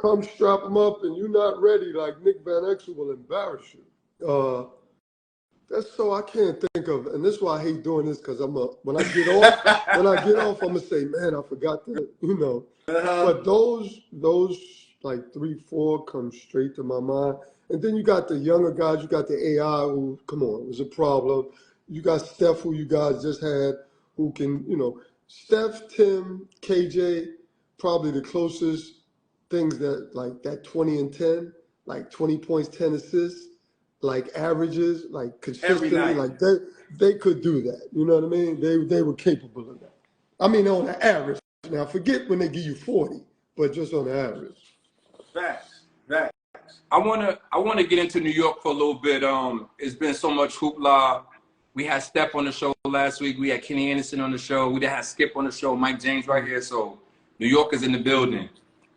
come strap them up and you're not ready, like Nick Van Exel will embarrass you. That's so I can't think of, and this is why I hate doing this because when I get off, I'm gonna say, man, I forgot that, you know. But those like 3, 4 come straight to my mind. And then you got the younger guys, you got the AI who, come on, was a problem. You got Steph, who you guys just had, who can, you know, Steph, Tim, KJ, probably the closest things that like that 20 and 10, like 20 points, 10 assists, like averages, like consistently, like they could do that. You know what I mean? They were capable of that. I mean, on the average. Now, forget when they give you 40, but just on the average. Facts. I wanna get into New York for a little bit. It's been so much hoopla. We had Steph on the show last week. We had Kenny Anderson on the show. We had Skip on the show. Mike James right here. So New York is in the building.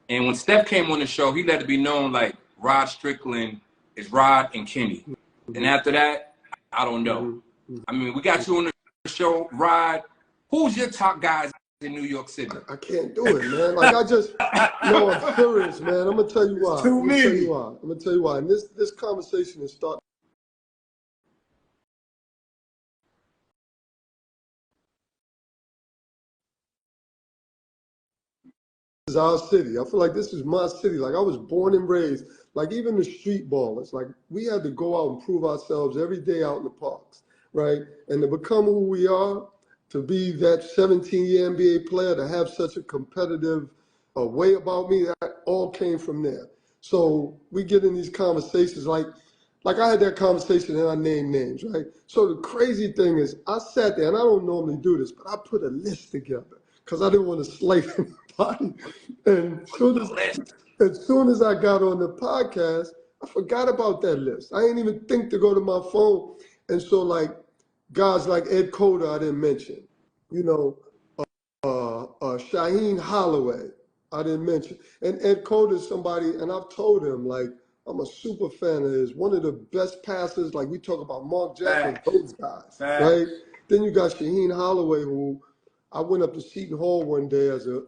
And when Steph came on the show, he let it be known like Rod Strickland is Rod and Kenny. And after that, I don't know. I mean, we got you on the show, Rod. Who's your top guys in New York City? I can't do it, man. Like I'm serious, man. I'm gonna tell you why. I'm gonna tell you why. And this conversation is starting. This is our city. I feel like this is my city. Like I was born and raised. Like even the street ballers. Like we had to go out and prove ourselves every day out in the parks, right? And to become who we are, to be that 17-year NBA player, to have such a competitive way about me, that all came from there. So we get in these conversations like I had that conversation and I named names, right? So the crazy thing is I sat there, and I don't normally do this, but I put a list together because I didn't want to slay anybody. And as soon as I got on the podcast, I forgot about that list. I didn't even think to go to my phone. And so like, guys like Ed Cota, I didn't mention. You know, Shaheen Holloway, I didn't mention. And Ed Cota is somebody, and I've told him, like, I'm a super fan of his. One of the best passers, like we talk about Mark Jackson, those guys, right? Then you got Shaheen Holloway, who I went up to Seton Hall one day as a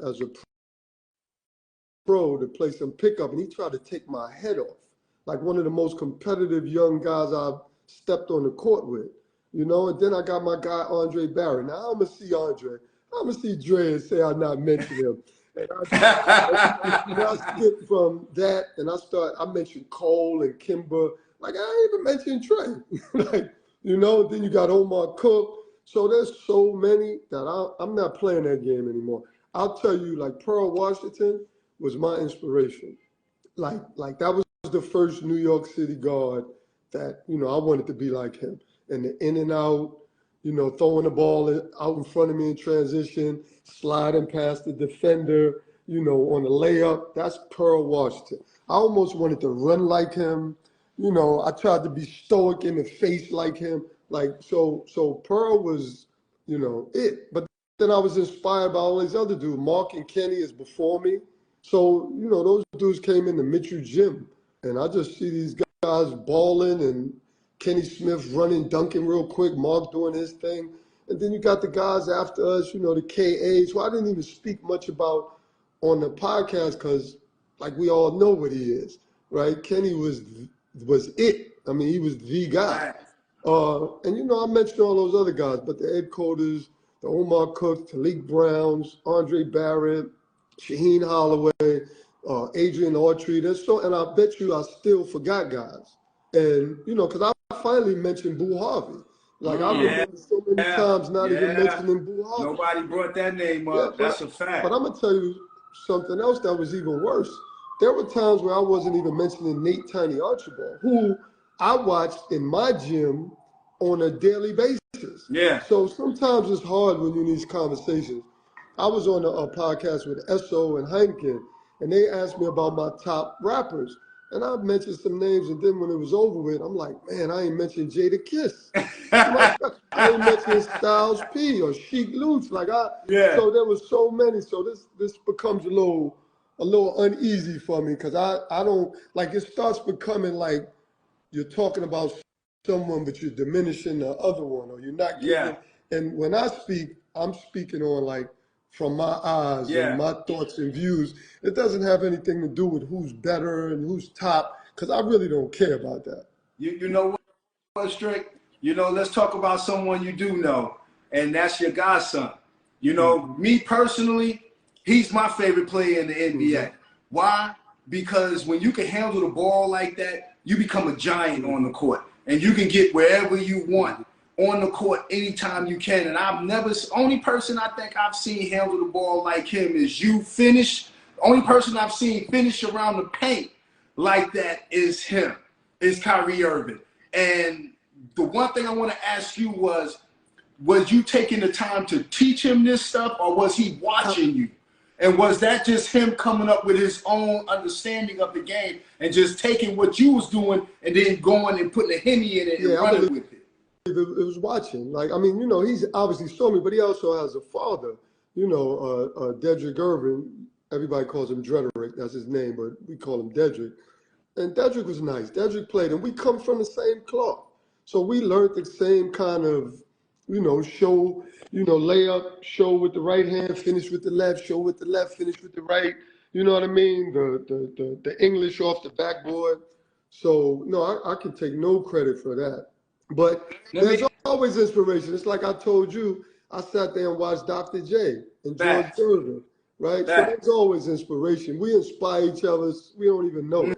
pro to play some pickup, and he tried to take my head off. Like one of the most competitive young guys I've stepped on the court with. You know, and then I got my guy, Andre Barrett. Now I'm going to see Andre. I'm going to see Dre and say I not mentioned him. And I skip from that, and I mentioned Cole and Kimber. Like, I ain't even mentioned Trey. Like, you know, then you got Omar Cook. So there's so many that I'm not playing that game anymore. I'll tell you, like, Pearl Washington was my inspiration. Like that was the first New York City guard that, you know, I wanted to be like him. And the in and out, you know, throwing the ball out in front of me in transition, sliding past the defender, you know, on a layup. That's Pearl Washington. I almost wanted to run like him. You know, I tried to be stoic in the face like him. Like, so Pearl was, you know, it. But then I was inspired by all these other dudes. Mark and Kenny is before me. So, you know, those dudes came in the Mitchell gym. And I just see these guys balling and Kenny Smith running, dunking real quick, Mark doing his thing. And then you got the guys after us, you know, the KAs, who I didn't even speak much about on the podcast because, like, we all know what he is, right? Kenny was it. I mean, he was the guy. And, you know, I mentioned all those other guys, but the Ed Coders, the Omar Cooks, Talik Browns, Andre Barrett, Shaheen Holloway, Adrian Autry. And I bet you I still forgot guys. And, you know, because I finally mentioned Boo Harvey. Like, I remember so many times not even mentioning Boo Harvey. Nobody brought that name up. That's a fact. But I'm going to tell you something else that was even worse. There were times where I wasn't even mentioning Nate Tiny Archibald, who I watched in my gym on a daily basis. Yeah. So sometimes it's hard when you're in these conversations. I was on a podcast with Esso and Heineken, and they asked me about my top rappers. And I mentioned some names, and then when it was over with, I'm like, man, I ain't mentioned Jada Kiss. I ain't mentioned Styles P or Sheik Luch. So there was so many. So this becomes a little uneasy for me because I don't, like, it starts becoming like you're talking about someone, but you're diminishing the other one, or you're not giving. And when I speak, I'm speaking on like from my eyes and my thoughts and views. It doesn't have anything to do with who's better and who's top, because I really don't care about that. You know what, Strick? You know, let's talk about someone you do know, and that's your godson. You know, me personally, he's my favorite player in the NBA. Why? Because when you can handle the ball like that, you become a giant on the court, and you can get wherever you want on the court anytime you can. And only person I think I've seen handle the ball like him is you finish. Only person I've seen finish around the paint like that is him, is Kyrie Irving. And the one thing I want to ask you was you taking the time to teach him this stuff, or was he watching you? And was that just him coming up with his own understanding of the game and just taking what you was doing and then going and putting a Henny in it and running with it? It was watching. Like, I mean, you know, he's obviously saw me, but he also has a father, you know, Dedrick Irving. Everybody calls him Drederick. That's his name, but we call him Dedrick. And Dedrick was nice. Dedrick played, and we come from the same cloth. So we learned the same kind of, you know, show, you know, layup, show with the right hand, finish with the left, show with the left, finish with the right. You know what I mean? The English off the backboard. So, no, I can take no credit for that. But there's always inspiration. It's like I told you, I sat there and watched Dr. J and George Gervin, right? So there's always inspiration. We inspire each other. We don't even know it.